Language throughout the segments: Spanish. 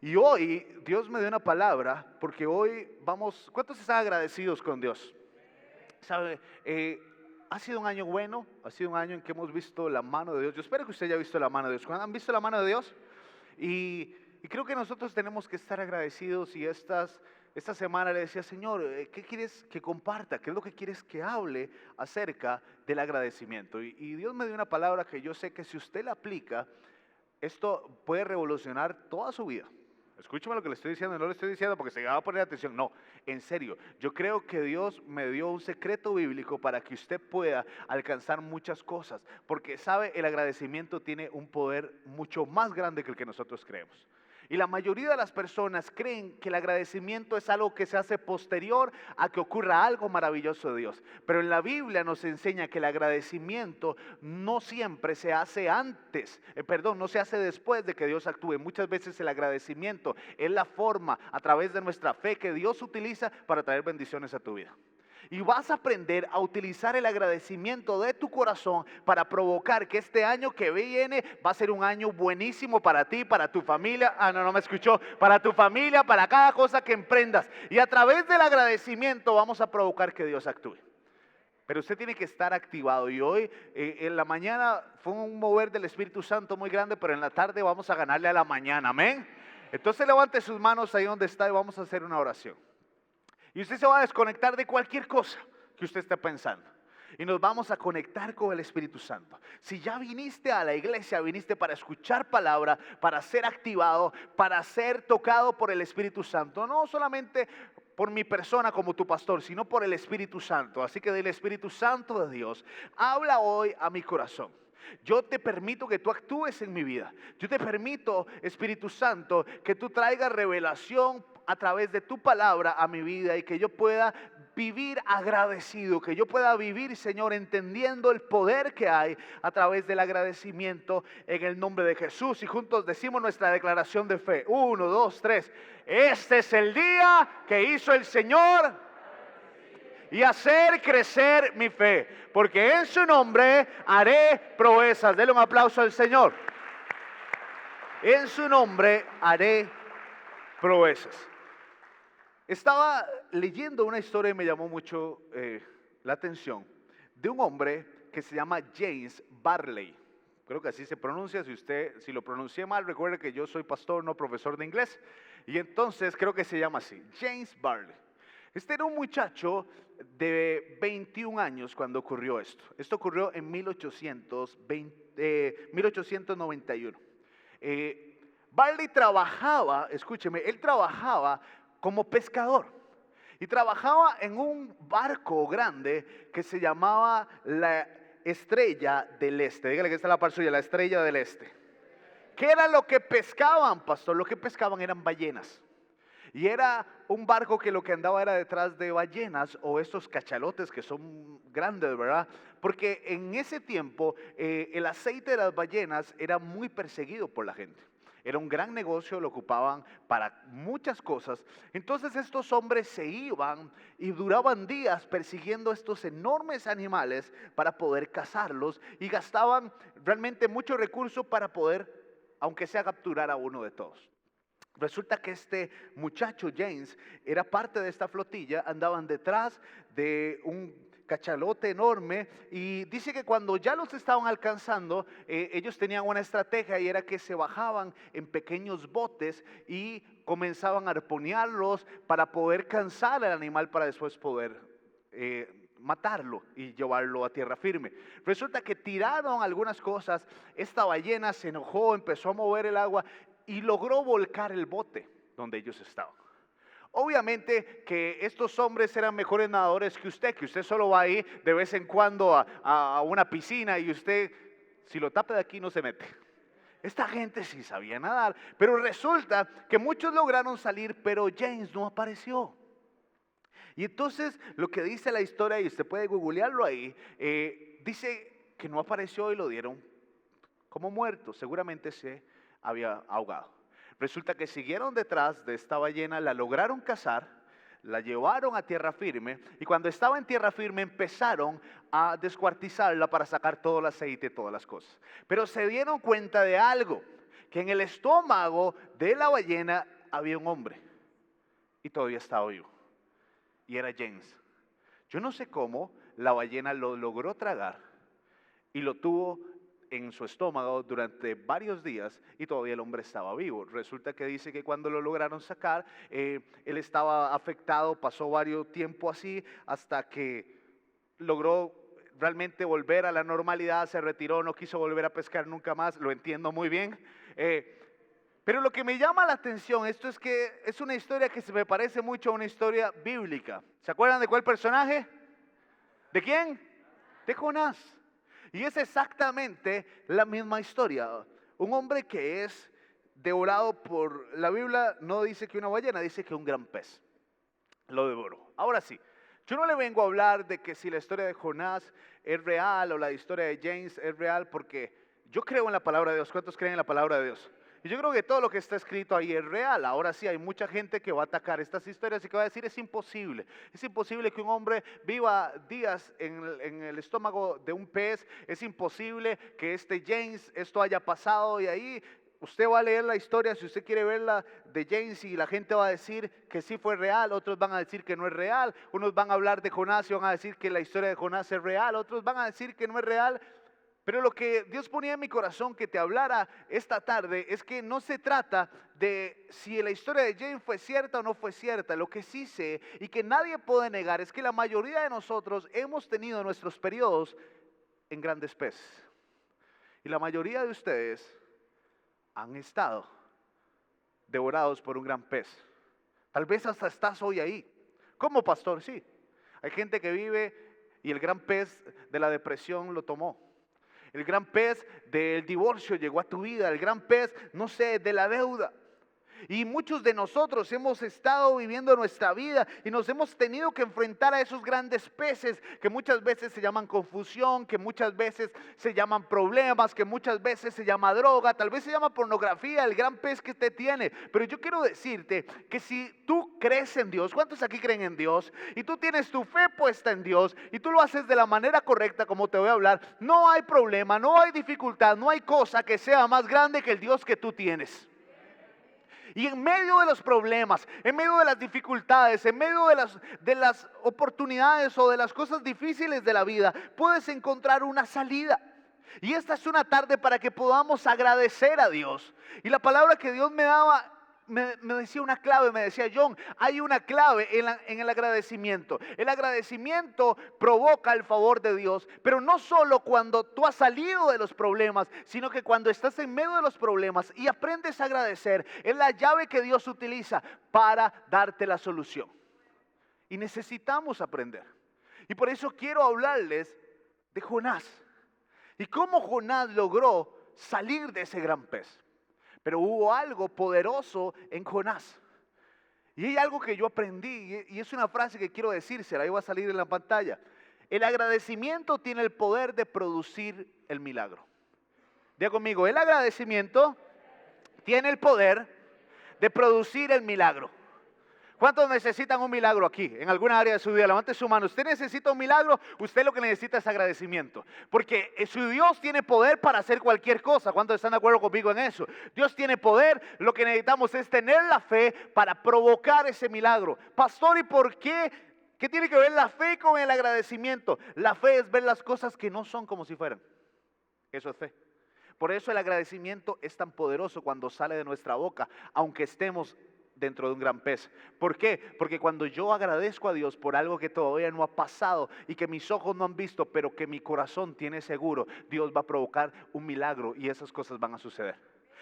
Y hoy Dios me dio una palabra porque hoy vamos, ¿cuántos están agradecidos con Dios? ¿Sabe? Ha sido un año bueno, ha sido un año en que hemos visto la mano de Dios. Yo espero que usted haya visto la mano de Dios. ¿Han visto la mano de Dios? Y creo que nosotros tenemos que estar agradecidos y esta semana le decía, Señor, ¿qué quieres que comparta? ¿Qué es lo que quieres que hable acerca del agradecimiento? Y Dios me dio una palabra que yo sé que si usted la aplica, esto puede revolucionar toda su vida. Escúcheme lo que le estoy diciendo, no le estoy diciendo porque se va a poner atención, no, en serio, yo creo que Dios me dio un secreto bíblico para que usted pueda alcanzar muchas cosas, porque sabe, el agradecimiento tiene un poder mucho más grande que el que nosotros creemos. Y la mayoría de las personas creen que el agradecimiento es algo que se hace posterior a que ocurra algo maravilloso de Dios. Pero en la Biblia nos enseña que el agradecimiento no siempre se hace no se hace después de que Dios actúe. Muchas veces el agradecimiento es la forma a través de nuestra fe que Dios utiliza para traer bendiciones a tu vida. Y vas a aprender a utilizar el agradecimiento de tu corazón para provocar que este año que viene va a ser un año buenísimo para ti, para tu familia. No me escuchó. Para tu familia, para cada cosa que emprendas. Y a través del agradecimiento vamos a provocar que Dios actúe. Pero usted tiene que estar activado. Y hoy en la mañana fue un mover del Espíritu Santo muy grande, pero en la tarde vamos a ganarle a la mañana. Amén. Entonces levante sus manos ahí donde está y vamos a hacer una oración. Y usted se va a desconectar de cualquier cosa que usted esté pensando. Y nos vamos a conectar con el Espíritu Santo. Si ya viniste a la iglesia, viniste para escuchar palabra, para ser activado, para ser tocado por el Espíritu Santo. No solamente por mi persona como tu pastor, sino por el Espíritu Santo. Así que del Espíritu Santo de Dios, habla hoy a mi corazón. Yo te permito que tú actúes en mi vida. Yo te permito, Espíritu Santo, que tú traigas revelación a través de tu palabra a mi vida y que yo pueda vivir agradecido, que yo pueda vivir, Señor, entendiendo el poder que hay a través del agradecimiento en el nombre de Jesús. Y juntos decimos nuestra declaración de fe. 1, 2, 3. Este es el día que hizo el Señor y hacer crecer mi fe, porque en su nombre haré proezas. Dele un aplauso al Señor. En su nombre haré proezas. Estaba leyendo una historia y me llamó mucho la atención de un hombre que se llama James Barley. Creo que así se pronuncia. Si lo pronuncié mal, recuerde que yo soy pastor, no profesor de inglés. Y entonces creo que se llama así, James Barley. Este era un muchacho de 21 años cuando ocurrió esto. Esto ocurrió en 1891. Barley trabajaba, escúcheme, él trabajaba como pescador. Y trabajaba en un barco grande que se llamaba la Estrella del Este. Dígale que está la parte suya, la Estrella del Este. ¿Qué era lo que pescaban, pastor? Lo que pescaban eran ballenas. Y era un barco que lo que andaba era detrás de ballenas o estos cachalotes que son grandes, ¿verdad? Porque en ese tiempo el aceite de las ballenas era muy perseguido por la gente. Era un gran negocio, lo ocupaban para muchas cosas. Entonces estos hombres se iban y duraban días persiguiendo estos enormes animales para poder cazarlos y gastaban realmente mucho recurso para poder, aunque sea, capturar a uno de todos. Resulta que este muchacho James era parte de esta flotilla, andaban detrás de un cachalote enorme y dice que cuando ya los estaban alcanzando, ellos tenían una estrategia y era que se bajaban en pequeños botes y comenzaban a arponearlos para poder cansar al animal para después poder matarlo y llevarlo a tierra firme. Resulta que tiraron algunas cosas, esta ballena se enojó, empezó a mover el agua y logró volcar el bote donde ellos estaban. Obviamente que estos hombres eran mejores nadadores que usted solo va ahí de vez en cuando a una piscina y usted, si lo tapa de aquí, no se mete. Esta gente sí sabía nadar, pero resulta que muchos lograron salir, pero James no apareció. Y entonces lo que dice la historia, y usted puede googlearlo ahí, dice que no apareció y lo dieron como muerto, seguramente se había ahogado. Resulta que siguieron detrás de esta ballena, la lograron cazar, la llevaron a tierra firme y cuando estaba en tierra firme empezaron a descuartizarla para sacar todo el aceite y todas las cosas. Pero se dieron cuenta de algo, que en el estómago de la ballena había un hombre y todavía estaba vivo. Y era James. Yo no sé cómo la ballena lo logró tragar y lo tuvo en su estómago durante varios días y todavía el hombre estaba vivo. Resulta que dice que cuando lo lograron sacar, él estaba afectado, pasó varios tiempo así hasta que logró realmente volver a la normalidad, se retiró, no quiso volver a pescar nunca más, lo entiendo muy bien. Pero lo que me llama la atención, esto es que es una historia que se me parece mucho a una historia bíblica. ¿Se acuerdan de cuál personaje? ¿De quién? De Jonás. Y es exactamente la misma historia. Un hombre que es devorado por, la Biblia no dice que una ballena, dice que un gran pez lo devoró. Ahora sí, yo no le vengo a hablar de que si la historia de Jonás es real o la historia de James es real, porque yo creo en la palabra de Dios. ¿Cuántos creen en la palabra de Dios? Y yo creo que todo lo que está escrito ahí es real. Ahora sí, hay mucha gente que va a atacar estas historias y que va a decir es imposible. Es imposible que un hombre viva días en el estómago de un pez. Es imposible que este James, esto haya pasado. Y ahí usted va a leer la historia, si usted quiere verla de James, y la gente va a decir que sí fue real. Otros van a decir que no es real. Unos van a hablar de Jonás y van a decir que la historia de Jonás es real. Otros van a decir que no es real. Pero lo que Dios ponía en mi corazón que te hablara esta tarde es que no se trata de si la historia de James fue cierta o no fue cierta. Lo que sí sé y que nadie puede negar es que la mayoría de nosotros hemos tenido nuestros periodos en grandes peces. Y la mayoría de ustedes han estado devorados por un gran pez. Tal vez hasta estás hoy ahí. ¿Cómo, pastor? Sí. Hay gente que vive y el gran pez de la depresión lo tomó. El gran pez del divorcio llegó a tu vida. El gran pez, no sé, de la deuda. Y muchos de nosotros hemos estado viviendo nuestra vida y nos hemos tenido que enfrentar a esos grandes peces que muchas veces se llaman confusión, que muchas veces se llaman problemas, que muchas veces se llama droga, tal vez se llama pornografía, el gran pez que usted tiene. Pero yo quiero decirte que si tú crees en Dios, ¿cuántos aquí creen en Dios? Y tú tienes tu fe puesta en Dios y tú lo haces de la manera correcta como te voy a hablar, no hay problema, no hay dificultad, no hay cosa que sea más grande que el Dios que tú tienes. Y en medio de los problemas, en medio de las dificultades, en medio de las oportunidades o de las cosas difíciles de la vida, puedes encontrar una salida. Y esta es una tarde para que podamos agradecer a Dios. Y la palabra que Dios me daba, me decía una clave, me decía: John, hay una clave en el agradecimiento. El agradecimiento provoca el favor de Dios, pero no solo cuando tú has salido de los problemas, sino que cuando estás en medio de los problemas y aprendes a agradecer, es la llave que Dios utiliza para darte la solución. Y necesitamos aprender. Y por eso quiero hablarles de Jonás y cómo Jonás logró salir de ese gran pez. Pero hubo algo poderoso en Jonás. Y hay algo que yo aprendí, y es una frase que quiero decírsela, ahí va a salir en la pantalla. El agradecimiento tiene el poder de producir el milagro. Diga conmigo, el agradecimiento tiene el poder de producir el milagro. ¿Cuántos necesitan un milagro aquí, en alguna área de su vida? Levante su mano. Usted necesita un milagro, usted lo que necesita es agradecimiento. Porque su Dios tiene poder para hacer cualquier cosa. ¿Cuántos están de acuerdo conmigo en eso? Dios tiene poder, lo que necesitamos es tener la fe para provocar ese milagro. Pastor, ¿y por qué? ¿Qué tiene que ver la fe con el agradecimiento? La fe es ver las cosas que no son como si fueran. Eso es fe. Por eso el agradecimiento es tan poderoso cuando sale de nuestra boca, aunque estemos dentro de un gran pez. ¿Por qué? Porque cuando yo agradezco a Dios por algo que todavía no ha pasado y que mis ojos no han visto, pero que mi corazón tiene seguro, Dios va a provocar un milagro y esas cosas van a suceder.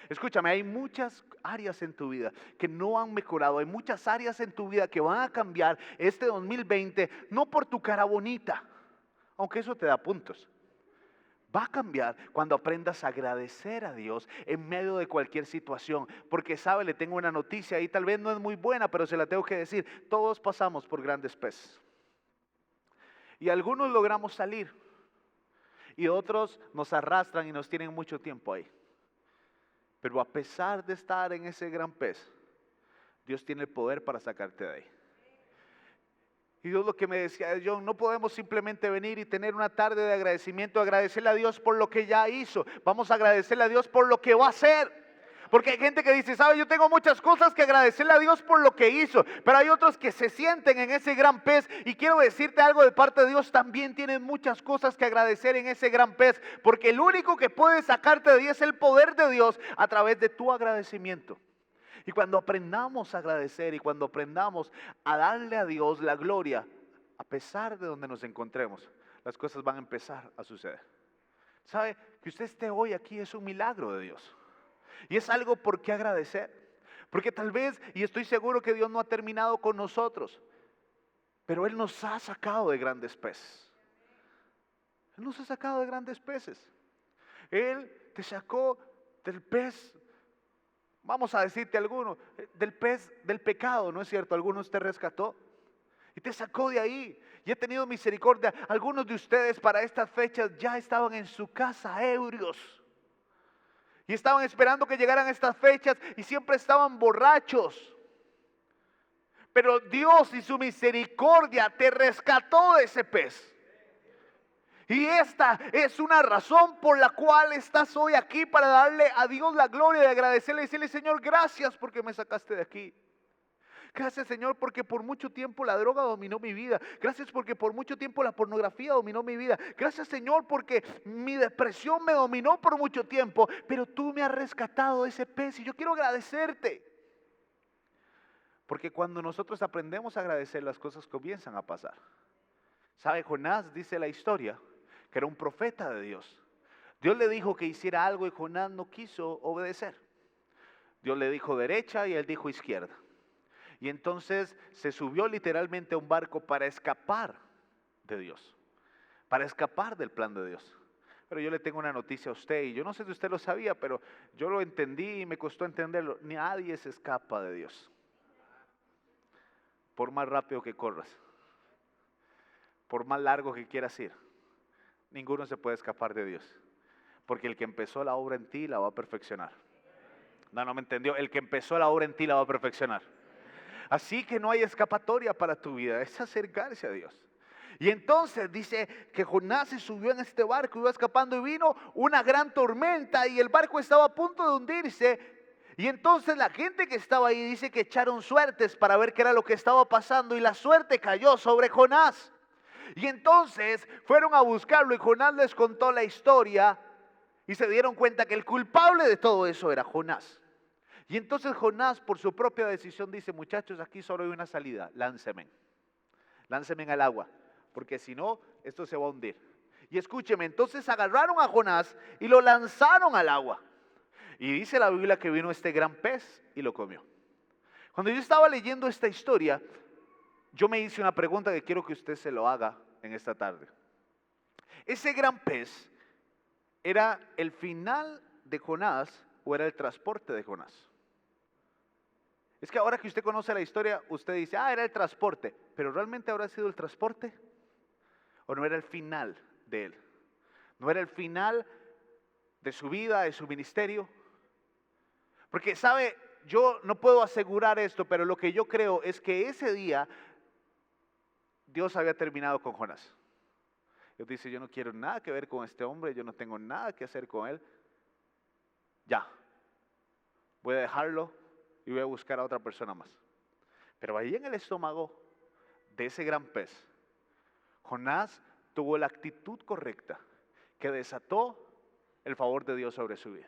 Escúchame, hay muchas áreas en tu vida que no han mejorado, hay muchas áreas en tu vida que van a cambiar este 2020, no por tu cara bonita, aunque eso te da puntos. Va a cambiar cuando aprendas a agradecer a Dios en medio de cualquier situación. Porque sabe, le tengo una noticia y tal vez no es muy buena, pero se la tengo que decir. Todos pasamos por grandes peces. Y algunos logramos salir. Y otros nos arrastran y nos tienen mucho tiempo ahí. Pero a pesar de estar en ese gran pez, Dios tiene el poder para sacarte de ahí. Y Dios lo que me decía, John, no podemos simplemente venir y tener una tarde de agradecimiento, agradecerle a Dios por lo que ya hizo. Vamos a agradecerle a Dios por lo que va a hacer. Porque hay gente que dice, ¿sabe? Yo tengo muchas cosas que agradecerle a Dios por lo que hizo. Pero hay otros que se sienten en ese gran pez. Y quiero decirte algo de parte de Dios, también tienen muchas cosas que agradecer en ese gran pez. Porque el único que puede sacarte de ahí es el poder de Dios a través de tu agradecimiento. Y cuando aprendamos a agradecer y cuando aprendamos a darle a Dios la gloria, a pesar de donde nos encontremos, las cosas van a empezar a suceder. ¿Sabe? Que usted esté hoy aquí es un milagro de Dios. Y es algo por qué agradecer. Porque tal vez, y estoy seguro que Dios no ha terminado con nosotros, pero Él nos ha sacado de grandes peces. Él nos ha sacado de grandes peces. Él te sacó del pez, vamos a decirte alguno, del pez del pecado, ¿no es cierto? Algunos te rescató y te sacó de ahí. Y he tenido misericordia. Algunos de ustedes para estas fechas ya estaban en su casa ebrios. Y estaban esperando que llegaran estas fechas y siempre estaban borrachos. Pero Dios y su misericordia te rescató de ese pez. Y esta es una razón por la cual estás hoy aquí, para darle a Dios la gloria y agradecerle y decirle: Señor, gracias porque me sacaste de aquí. Gracias, Señor, porque por mucho tiempo la droga dominó mi vida. Gracias porque por mucho tiempo la pornografía dominó mi vida. Gracias, Señor, porque mi depresión me dominó por mucho tiempo. Pero tú me has rescatado de ese pez y yo quiero agradecerte. Porque cuando nosotros aprendemos a agradecer, las cosas comienzan a pasar. ¿Sabe? Jonás, dice la historia, que era un profeta de Dios. Dios le dijo que hiciera algo y Jonás no quiso obedecer. Dios le dijo derecha y él dijo izquierda. Y entonces se subió literalmente a un barco para escapar de Dios, para escapar del plan de Dios. Pero yo le tengo una noticia a usted, y yo no sé si usted lo sabía, pero yo lo entendí y me costó entenderlo. Nadie se escapa de Dios. Por más rápido que corras, por más largo que quieras ir, ninguno se puede escapar de Dios. Porque el que empezó la obra en ti la va a perfeccionar. No me entendió. El que empezó la obra en ti la va a perfeccionar. Así que no hay escapatoria para tu vida, es acercarse a Dios. Y entonces dice que Jonás se subió en este barco, iba escapando y vino una gran tormenta y el barco estaba a punto de hundirse. Y entonces la gente que estaba ahí dice que echaron suertes para ver qué era lo que estaba pasando y la suerte cayó sobre Jonás. Y entonces fueron a buscarlo y Jonás les contó la historia y se dieron cuenta que el culpable de todo eso era Jonás. Y entonces Jonás, por su propia decisión, dice: muchachos, aquí solo hay una salida, lánceme al agua, porque si no, esto se va a hundir. Y escúcheme, entonces agarraron a Jonás y lo lanzaron al agua. Y dice la Biblia que vino este gran pez y lo comió. Cuando yo estaba leyendo esta historia, yo me hice una pregunta que quiero que usted se lo haga en esta tarde. ¿Ese gran pez era el final de Jonás o era el transporte de Jonás? Es que ahora que usted conoce la historia, usted dice: era el transporte. ¿Pero realmente habrá sido el transporte? ¿O no era el final de él? ¿No era el final de su vida, de su ministerio? Porque, ¿sabe? Yo no puedo asegurar esto, pero lo que yo creo es que ese día Dios había terminado con Jonás. Dios dice: yo no quiero nada que ver con este hombre, yo no tengo nada que hacer con él. Ya, voy a dejarlo y voy a buscar a otra persona más. Pero ahí en el estómago de ese gran pez, Jonás tuvo la actitud correcta que desató el favor de Dios sobre su vida.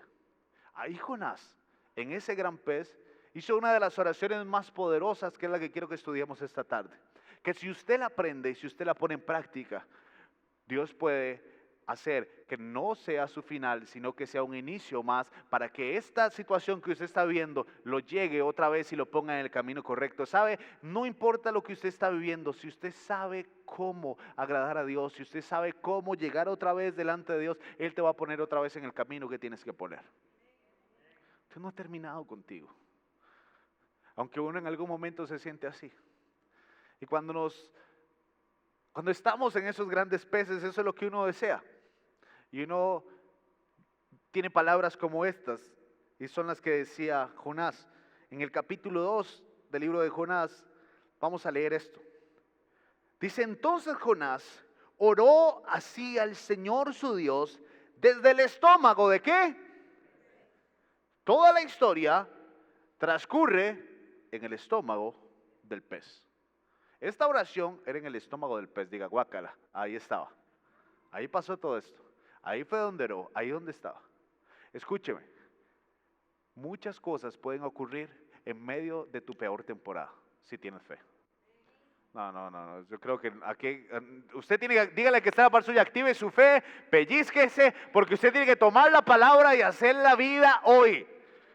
Ahí Jonás, en ese gran pez, hizo una de las oraciones más poderosas, que es la que quiero que estudiemos esta tarde. Que si usted la aprende y si usted la pone en práctica, Dios puede hacer que no sea su final, sino que sea un inicio más, para que esta situación que usted está viviendo lo llegue otra vez y lo ponga en el camino correcto. ¿Sabe? No importa lo que usted está viviendo, si usted sabe cómo agradar a Dios, si usted sabe cómo llegar otra vez delante de Dios, Él te va a poner otra vez en el camino que tienes que poner. Dios no ha terminado contigo, aunque uno en algún momento se siente así. Y cuando estamos en esos grandes peces, eso es lo que uno desea. Y uno tiene palabras como estas, y son las que decía Jonás. En el capítulo 2 del libro de Jonás, vamos a leer esto. Dice: entonces Jonás oró así al Señor su Dios desde el estómago ¿de qué? toda la historia transcurre en el estómago del pez. Esta oración era en el estómago del pez, diga guácala, ahí estaba. Ahí pasó todo esto. Ahí fue donde oró, ahí donde estaba. Escúcheme, muchas cosas pueden ocurrir en medio de tu peor temporada, si tienes fe. No, yo creo que aquí, usted tiene que, dígale que está la par suya, active su fe, pellizquese, porque usted tiene que tomar la palabra y hacer la vida hoy.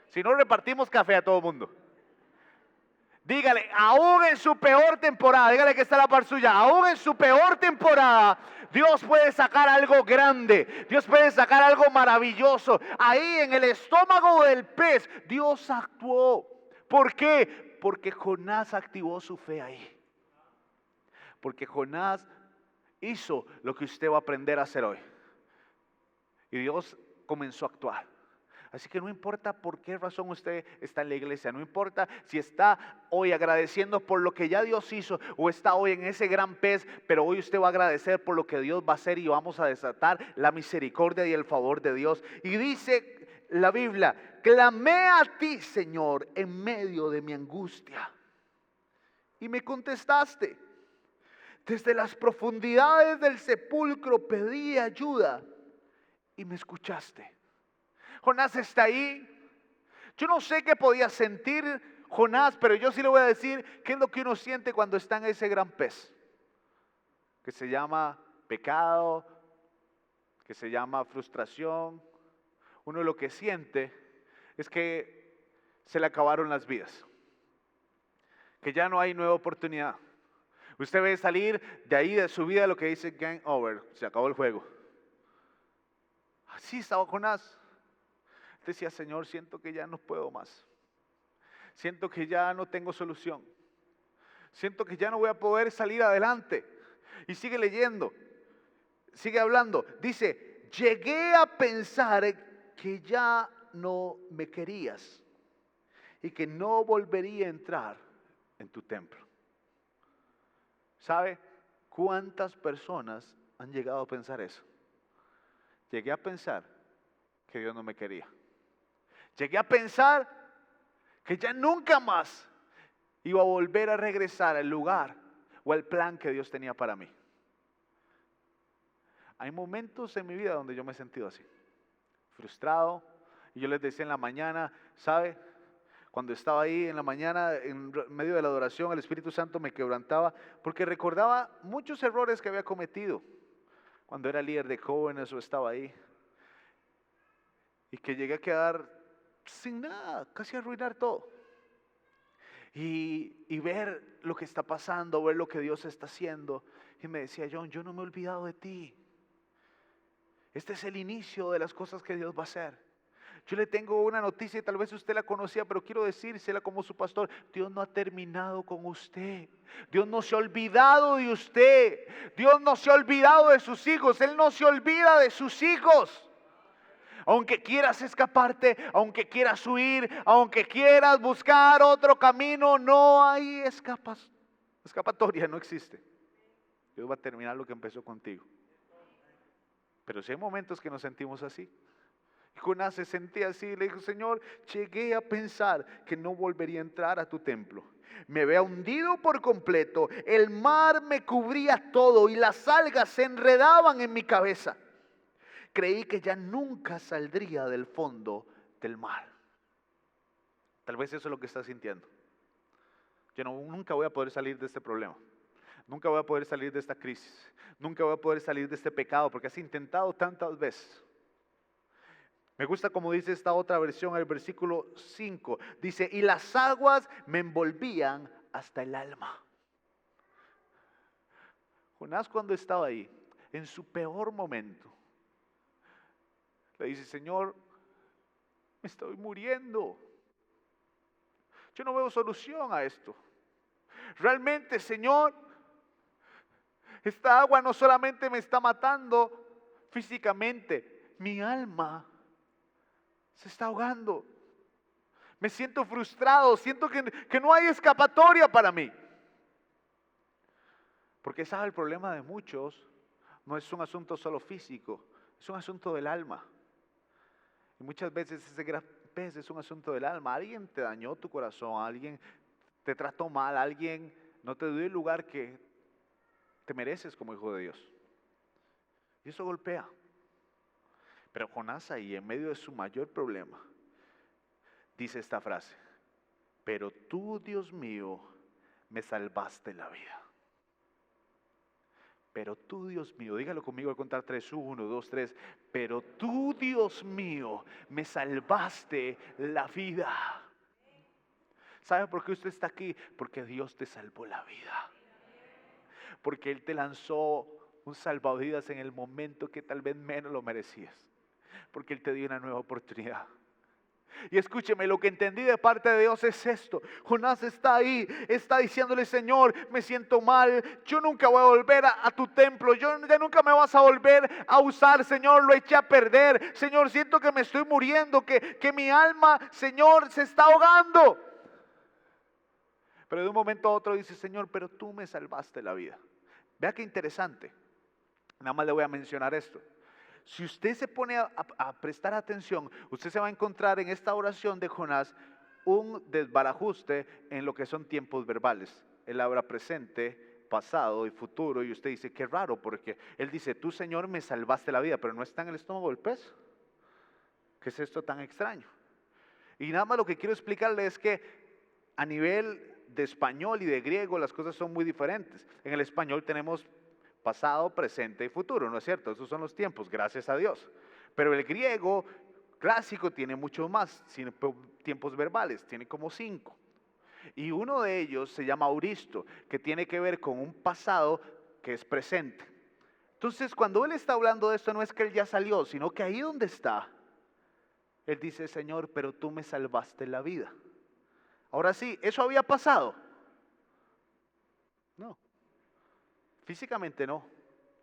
Si no, repartimos café a todo el mundo. Dígale, aún en su peor temporada, dígale que está la par suya, aún en su peor temporada, Dios puede sacar algo grande, Dios puede sacar algo maravilloso. Ahí en el estómago del pez, Dios actuó. ¿Por qué? Porque Jonás activó su fe ahí. Porque Jonás hizo lo que usted va a aprender a hacer hoy. Y Dios comenzó a actuar. Así que no importa por qué razón usted está en la iglesia, no importa si está hoy agradeciendo por lo que ya Dios hizo o está hoy en ese gran pez, pero hoy usted va a agradecer por lo que Dios va a hacer y vamos a desatar la misericordia y el favor de Dios. Y dice la Biblia, clamé a ti, Señor, en medio de mi angustia y me contestaste. Desde las profundidades del sepulcro pedí ayuda y me escuchaste. Jonás está ahí. Yo no sé qué podía sentir Jonás, pero yo sí le voy a decir qué es lo que uno siente cuando está en ese gran pez, que se llama pecado, que se llama frustración. Uno lo que siente es que se le acabaron las vidas, que ya no hay nueva oportunidad. Usted ve salir de ahí de su vida lo que dice game over, se acabó el juego. Así estaba Jonás. Decía, Señor, siento que ya no puedo más. Siento que ya no tengo solución. Siento que ya no voy a poder salir adelante. Y sigue leyendo, sigue hablando. Dice, llegué a pensar que ya no me querías y que no volvería a entrar en tu templo. ¿Sabe cuántas personas han llegado a pensar eso? Llegué a pensar que Dios no me quería. Llegué a pensar que ya nunca más iba a volver a regresar al lugar o al plan que Dios tenía para mí. Hay momentos en mi vida donde yo me he sentido así, frustrado. Y yo les decía en la mañana, ¿sabe? Cuando estaba ahí en la mañana, en medio de la adoración, el Espíritu Santo me quebrantaba porque recordaba muchos errores que había cometido cuando era líder de jóvenes o estaba ahí. Y que llegué a quedar sin nada, casi arruinar todo. Y ver lo que está pasando, ver lo que Dios está haciendo. Y me decía, John, yo no me he olvidado de ti. Este es el inicio de las cosas que Dios va a hacer. Yo le tengo una noticia y tal vez usted la conocía, pero quiero decírsela como su pastor. Dios no ha terminado con usted. Dios no se ha olvidado de usted. Dios no se ha olvidado de sus hijos. Él no se olvida de sus hijos. Aunque quieras escaparte, aunque quieras huir, aunque quieras buscar otro camino, no hay escapatoria, no existe. Dios va a terminar lo que empezó contigo. Pero si hay momentos que nos sentimos así. Y Jonás se sentía así, le dijo, Señor, llegué a pensar que no volvería a entrar a tu templo. Me había hundido por completo, el mar me cubría todo y las algas se enredaban en mi cabeza. Creí que ya nunca saldría del fondo del mar. Tal vez eso es lo que estás sintiendo. Yo nunca voy a poder salir de este problema. Nunca voy a poder salir de esta crisis. Nunca voy a poder salir de este pecado porque has intentado tantas veces. Me gusta como dice esta otra versión, el versículo 5. Dice, y las aguas me envolvían hasta el alma. Jonás cuando estaba ahí, en su peor momento, le dice, Señor, me estoy muriendo. Yo no veo solución a esto. Realmente, Señor, esta agua no solamente me está matando físicamente, mi alma se está ahogando. Me siento frustrado, siento que no hay escapatoria para mí. Porque sabe, el problema de muchos no es un asunto solo físico, es un asunto del alma. Y muchas veces ese gran golpes, es un asunto del alma. Alguien te dañó tu corazón, alguien te trató mal, alguien no te dio el lugar que te mereces como hijo de Dios. Y eso golpea. Pero Jonás ahí, en medio de su mayor problema, dice esta frase: pero tú, Dios mío, me salvaste la vida. Pero tú, Dios mío, dígalo conmigo al contar 3, 1, 2, 3. Pero tú, Dios mío, me salvaste la vida. ¿Sabe por qué usted está aquí? Porque Dios te salvó la vida. Porque Él te lanzó un salvavidas en el momento que tal vez menos lo merecías. Porque Él te dio una nueva oportunidad. Y escúcheme, lo que entendí de parte de Dios es esto. Jonás está ahí, está diciéndole: Señor, me siento mal, yo nunca voy a volver a tu templo, ya nunca me vas a volver a usar, Señor, lo eché a perder, Señor, siento que me estoy muriendo, que mi alma, Señor, se está ahogando. Pero de un momento a otro dice: Señor, pero tú me salvaste la vida. Vea qué interesante, nada más le voy a mencionar esto. Si usted se pone a prestar atención, usted se va a encontrar en esta oración de Jonás un desbarajuste en lo que son tiempos verbales. Él habla presente, pasado y futuro, y usted dice: qué raro, porque él dice: tú, Señor, me salvaste la vida, pero no está en el estómago del pez. ¿Qué es esto tan extraño? Y nada más lo que quiero explicarle es que a nivel de español y de griego las cosas son muy diferentes. En el español tenemos pasado, presente y futuro, ¿no es cierto? Esos son los tiempos, gracias a Dios. Pero el griego clásico tiene mucho más tiempos verbales, tiene como 5. Y uno de ellos se llama auristo, que tiene que ver con un pasado que es presente. Entonces, cuando él está hablando de esto, no es que él ya salió, sino que ahí donde está, él dice: Señor, pero tú me salvaste la vida. Ahora sí, ¿eso había pasado? No. Físicamente no,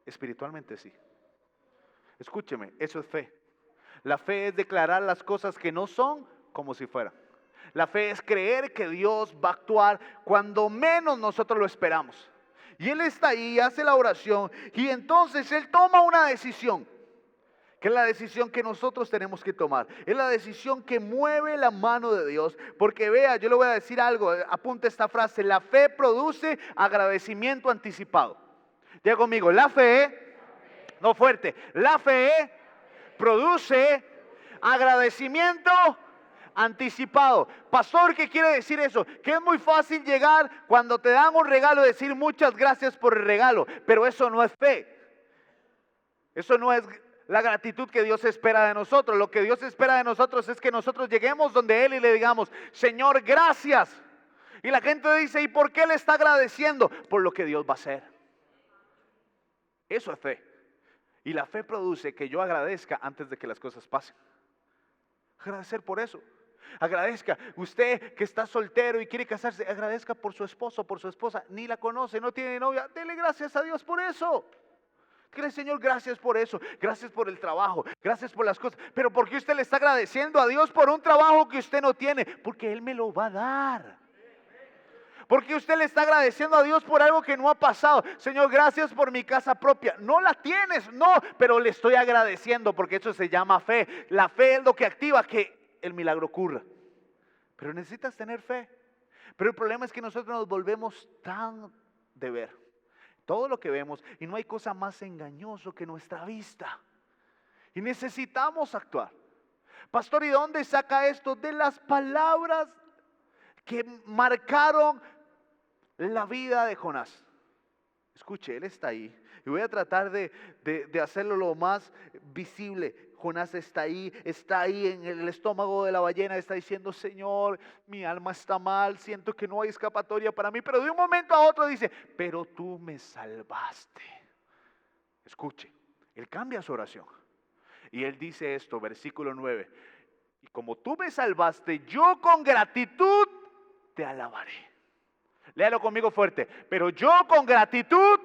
espiritualmente sí. Escúcheme, eso es fe. La fe es declarar las cosas que no son como si fueran. La fe es creer que Dios va a actuar cuando menos nosotros lo esperamos. Y Él está ahí, hace la oración, y entonces Él toma una decisión, que es la decisión que nosotros tenemos que tomar. Es la decisión que mueve la mano de Dios. Porque vea, yo le voy a decir algo, apunte esta frase: la fe produce agradecimiento anticipado. Diga conmigo: la fe, no fuerte, la fe produce agradecimiento anticipado. Pastor, ¿qué quiere decir eso? Que es muy fácil llegar cuando te dan un regalo y decir muchas gracias por el regalo, pero eso no es fe. Eso no es la gratitud que Dios espera de nosotros. Lo que Dios espera de nosotros es que nosotros lleguemos donde Él y le digamos: Señor, gracias. Y la gente dice: ¿y por qué le está agradeciendo? Por lo que Dios va a hacer. Eso es fe. Y la fe produce que yo agradezca antes de que las cosas pasen. Agradecer por eso. Agradezca. Usted que está soltero y quiere casarse, agradezca por su esposo, por su esposa. Ni la conoce, no tiene novia. Dele gracias a Dios por eso. Dile: Señor, gracias por eso. Gracias por el trabajo. Gracias por las cosas. Pero ¿por qué usted le está agradeciendo a Dios por un trabajo que usted no tiene? Porque Él me lo va a dar. ¿Por qué usted le está agradeciendo a Dios por algo que no ha pasado? Señor, gracias por mi casa propia. No la tienes, no, pero le estoy agradeciendo porque eso se llama fe. La fe es lo que activa que el milagro ocurra. Pero necesitas tener fe. Pero el problema es que nosotros nos volvemos tan de ver todo lo que vemos y no hay cosa más engañoso que nuestra vista. Y necesitamos actuar. Pastor, ¿y dónde saca esto? De las palabras que marcaron la vida de Jonás. Escuche, él está ahí. Y voy a tratar de hacerlo lo más visible. Jonás está ahí en el estómago de la ballena, está diciendo: Señor, mi alma está mal, siento que no hay escapatoria para mí. Pero de un momento a otro dice: pero tú me salvaste. Escuche, él cambia su oración. Y él dice esto, versículo 9: y como tú me salvaste, yo con gratitud te alabaré. Léalo conmigo fuerte: pero yo con gratitud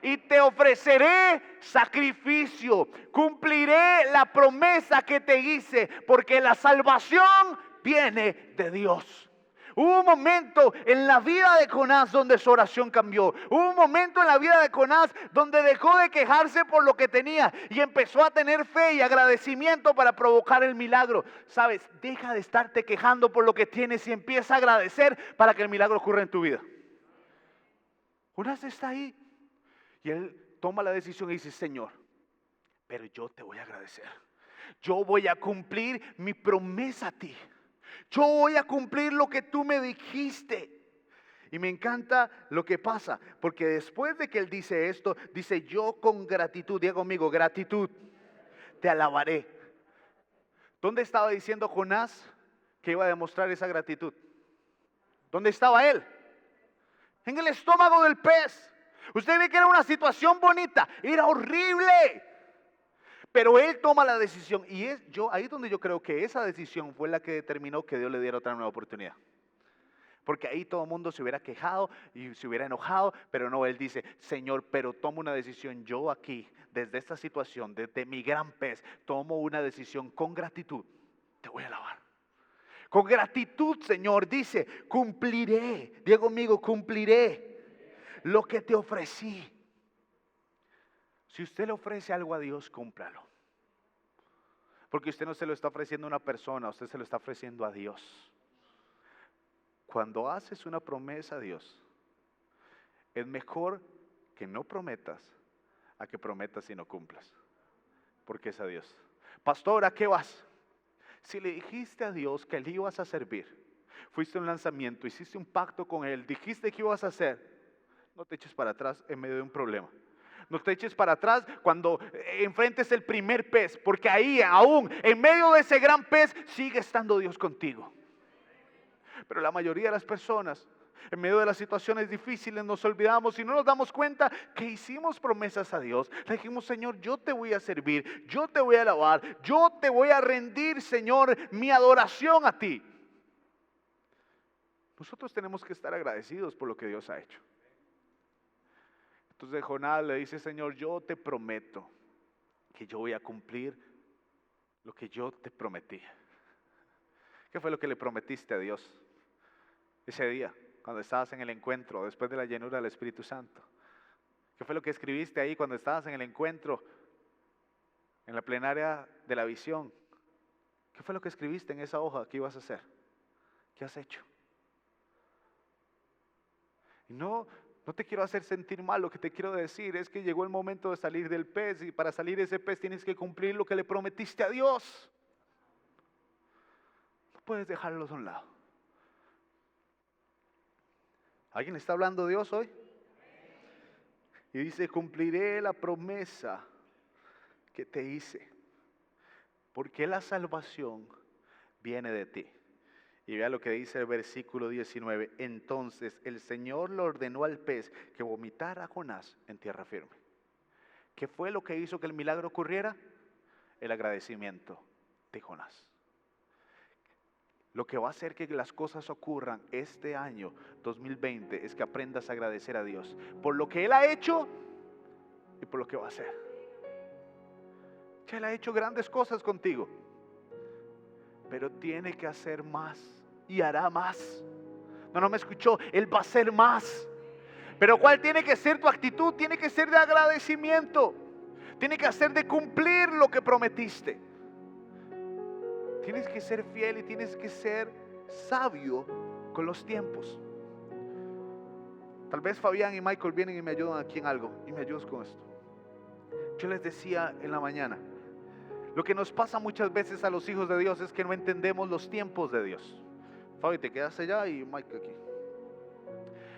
y te ofreceré sacrificio, cumpliré la promesa que te hice, porque la salvación viene de Dios. Hubo un momento en la vida de Jonás donde su oración cambió. Hubo un momento en la vida de Jonás donde dejó de quejarse por lo que tenía y empezó a tener fe y agradecimiento para provocar el milagro. Sabes, deja de estarte quejando por lo que tienes y empieza a agradecer para que el milagro ocurra en tu vida. Jonás está ahí y él toma la decisión y dice: Señor, pero yo te voy a agradecer. Yo voy a cumplir mi promesa a ti. Yo voy a cumplir lo que tú me dijiste. Y me encanta lo que pasa, porque después de que él dice esto, dice: yo con gratitud, diga conmigo, gratitud, te alabaré. ¿Dónde estaba diciendo Jonás que iba a demostrar esa gratitud? ¿Dónde estaba él? En el estómago del pez. Usted ve que era una situación bonita, era horrible. Pero él toma la decisión y ahí es donde yo creo que esa decisión fue la que determinó que Dios le diera otra nueva oportunidad. Porque ahí todo el mundo se hubiera quejado y se hubiera enojado, pero no, él dice: Señor, pero tomo una decisión yo aquí, desde esta situación, desde mi gran pez, tomo una decisión con gratitud, te voy a alabar. Con gratitud, Señor, dice: cumpliré, diga conmigo, cumpliré lo que te ofrecí. Si usted le ofrece algo a Dios, cúmplalo. Porque usted no se lo está ofreciendo a una persona, usted se lo está ofreciendo a Dios. Cuando haces una promesa a Dios, es mejor que no prometas a que prometas y no cumplas. Porque es a Dios. Pastor, ¿a qué vas? Si le dijiste a Dios que le ibas a servir, fuiste a un lanzamiento, hiciste un pacto con Él, dijiste que ibas a hacer, no te eches para atrás en medio de un problema. No te eches para atrás cuando enfrentes el primer pez, porque ahí aún en medio de ese gran pez sigue estando Dios contigo. Pero la mayoría de las personas, en medio de las situaciones difíciles, nos olvidamos y no nos damos cuenta que hicimos promesas a Dios. Le dijimos: Señor, yo te voy a servir, yo te voy a alabar, yo te voy a rendir, Señor, mi adoración a ti. Nosotros tenemos que estar agradecidos por lo que Dios ha hecho. Entonces Jonás le dice: Señor, yo te prometo que yo voy a cumplir lo que yo te prometí. ¿Qué fue lo que le prometiste a Dios ese día, cuando estabas en el encuentro, después de la llenura del Espíritu Santo? ¿Qué fue lo que escribiste ahí cuando estabas en el encuentro, en la plenaria de la visión? ¿Qué fue lo que escribiste en esa hoja que ibas a hacer? ¿Qué has hecho? Y no te quiero hacer sentir mal, lo que te quiero decir es que llegó el momento de salir del pez, y para salir de ese pez tienes que cumplir lo que le prometiste a Dios. No puedes dejarlos a un lado. ¿Alguien está hablando de Dios hoy? Y dice: cumpliré la promesa que te hice, porque la salvación viene de ti. Y vea lo que dice el versículo 19. Entonces el Señor le ordenó al pez que vomitara a Jonás en tierra firme. ¿Qué fue lo que hizo que el milagro ocurriera? El agradecimiento de Jonás. Lo que va a hacer que las cosas ocurran este año 2020 es que aprendas a agradecer a Dios por lo que Él ha hecho y por lo que va a hacer. Ya Él ha hecho grandes cosas contigo, pero tiene que hacer más y hará más. No me escuchó. Él va a hacer más. Pero ¿cuál tiene que ser tu actitud? Tiene que ser de agradecimiento. Tiene que ser de cumplir lo que prometiste. Tienes que ser fiel y tienes que ser sabio con los tiempos. Tal vez Fabián y Michael vienen y me ayudan aquí en algo, y me ayudas con esto. Yo les decía en la mañana, lo que nos pasa muchas veces a los hijos de Dios es que no entendemos los tiempos de Dios. Fabi, te quedas allá y Mike aquí.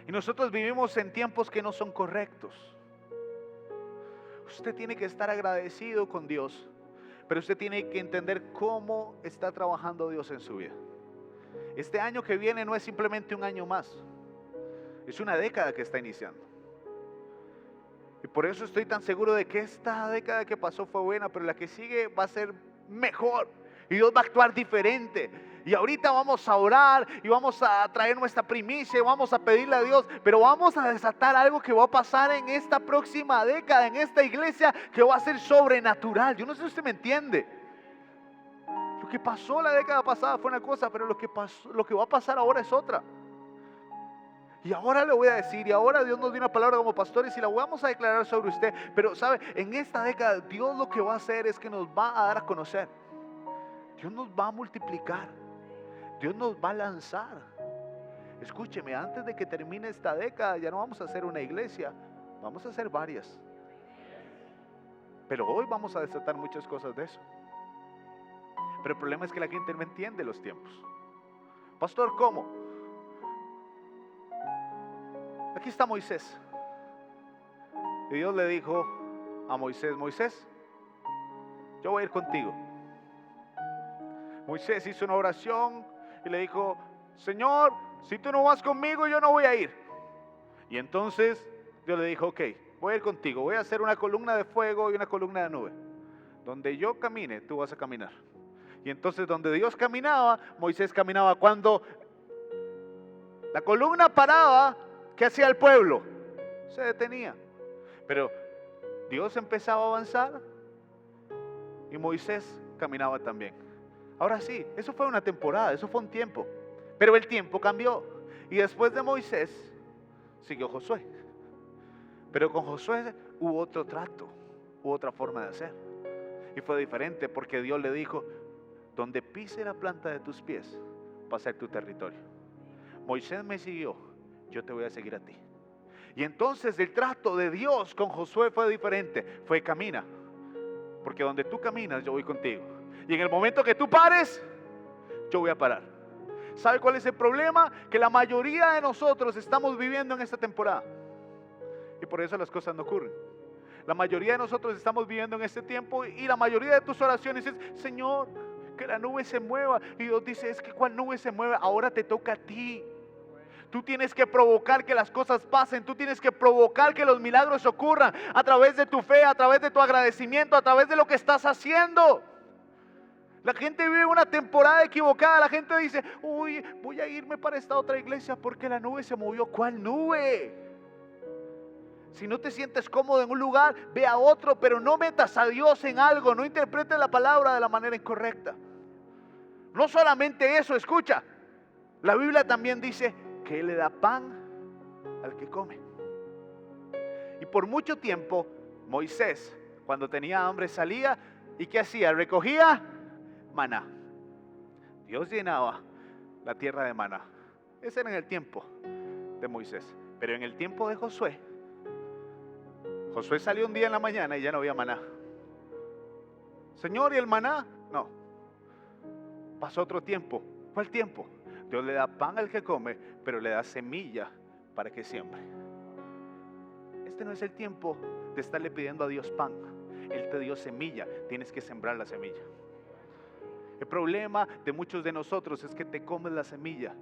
Y nosotros vivimos en tiempos que no son correctos. Usted tiene que estar agradecido con Dios, pero usted tiene que entender cómo está trabajando Dios en su vida. Este año que viene no es simplemente un año más, es una década que está iniciando. Y por eso estoy tan seguro de que esta década que pasó fue buena, pero la que sigue va a ser mejor. Y Dios va a actuar diferente. Y ahorita vamos a orar y vamos a traer nuestra primicia y vamos a pedirle a Dios. Pero vamos a desatar algo que va a pasar en esta próxima década, en esta iglesia, que va a ser sobrenatural. Yo no sé si usted me entiende. Lo que pasó la década pasada fue una cosa, pero lo que va a pasar ahora es otra. Y ahora le voy a decir, y ahora Dios nos dio una palabra como pastores y la vamos a declarar sobre usted. Pero sabe, en esta década Dios lo que va a hacer es que nos va a dar a conocer. Dios nos va a multiplicar. Dios nos va a lanzar. Escúcheme, antes de que termine esta década ya no vamos a hacer una iglesia, vamos a hacer varias. Pero hoy vamos a desatar muchas cosas de eso. Pero el problema es que la gente no entiende los tiempos. Pastor, ¿cómo? Aquí está Moisés. Y Dios le dijo a Moisés, Moisés, yo voy a ir contigo. Moisés hizo una oración y le dijo, Señor, si tú no vas conmigo, yo no voy a ir. Y entonces Dios le dijo, ok, voy a ir contigo, voy a hacer una columna de fuego y una columna de nube. Donde yo camine, tú vas a caminar. Y entonces donde Dios caminaba, Moisés caminaba. Cuando la columna paraba, ¿qué hacía el pueblo? Se detenía. Pero Dios empezaba a avanzar y Moisés caminaba también. Ahora sí, eso fue una temporada, eso fue un tiempo. Pero el tiempo cambió. Y después de Moisés, siguió Josué. Pero con Josué hubo otro trato, hubo otra forma de hacer. Y fue diferente porque Dios le dijo, donde pise la planta de tus pies, va a ser tu territorio. Moisés me siguió, yo te voy a seguir a ti. Y entonces el trato de Dios con Josué fue diferente. Fue camina, porque donde tú caminas yo voy contigo. Y en el momento que tú pares, yo voy a parar. ¿Sabe cuál es el problema? Que la mayoría de nosotros estamos viviendo en esta temporada. Y por eso las cosas no ocurren. La mayoría de nosotros estamos viviendo en este tiempo y la mayoría de tus oraciones es, Señor, que la nube se mueva. Y Dios dice, es que ¿cuál nube se mueve? Ahora te toca a ti. Tú tienes que provocar que las cosas pasen. Tú tienes que provocar que los milagros ocurran a través de tu fe, a través de tu agradecimiento, a través de lo que estás haciendo. La gente vive una temporada equivocada. La gente dice, uy, voy a irme para esta otra iglesia porque la nube se movió. ¿Cuál nube? Si no te sientes cómodo en un lugar, ve a otro, pero no metas a Dios en algo. No interpretes la palabra de la manera incorrecta. No solamente eso, escucha. La Biblia también dice que Él le da pan al que come. Y por mucho tiempo, Moisés, cuando tenía hambre, salía y ¿qué hacía? Recogía maná. Dios llenaba la tierra de maná. Ese era en el tiempo de Moisés. Pero en el tiempo de Josué, Josué salió un día en la mañana y ya no había maná. Señor, ¿y el maná? No. Pasó otro tiempo. ¿Cuál tiempo? Dios le da pan al que come, pero le da semilla para que siembre. Este no es el tiempo de estarle pidiendo a Dios pan. Él te dio semilla, tienes que sembrar la semilla. El problema de muchos de nosotros es que te comes la semilla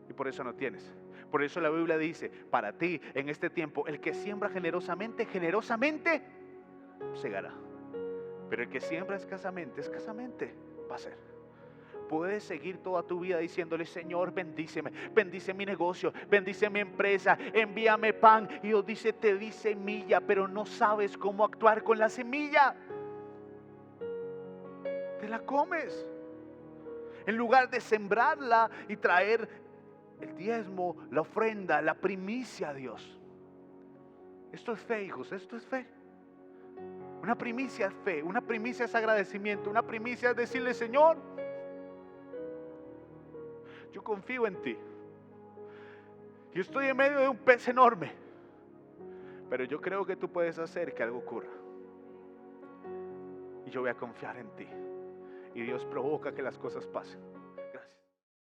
y por eso no tienes. Por eso la Biblia dice, para ti en este tiempo, el que siembra generosamente, generosamente segará. Pero el que siembra escasamente, escasamente va a ser. Puedes seguir toda tu vida diciéndole, Señor, bendíceme, bendice mi negocio, bendice mi empresa, envíame pan. Y Dios dice, te di semilla, pero no sabes cómo actuar con la semilla. Te la comes. En lugar de sembrarla y traer el diezmo, la ofrenda, la primicia a Dios. Esto es fe, hijos, esto es fe. Una primicia es fe, una primicia es agradecimiento, una primicia es decirle, Señor, yo confío en ti. Yo estoy en medio de un pez enorme, pero yo creo que tú puedes hacer que algo ocurra. Y yo voy a confiar en ti. Y Dios provoca que las cosas pasen.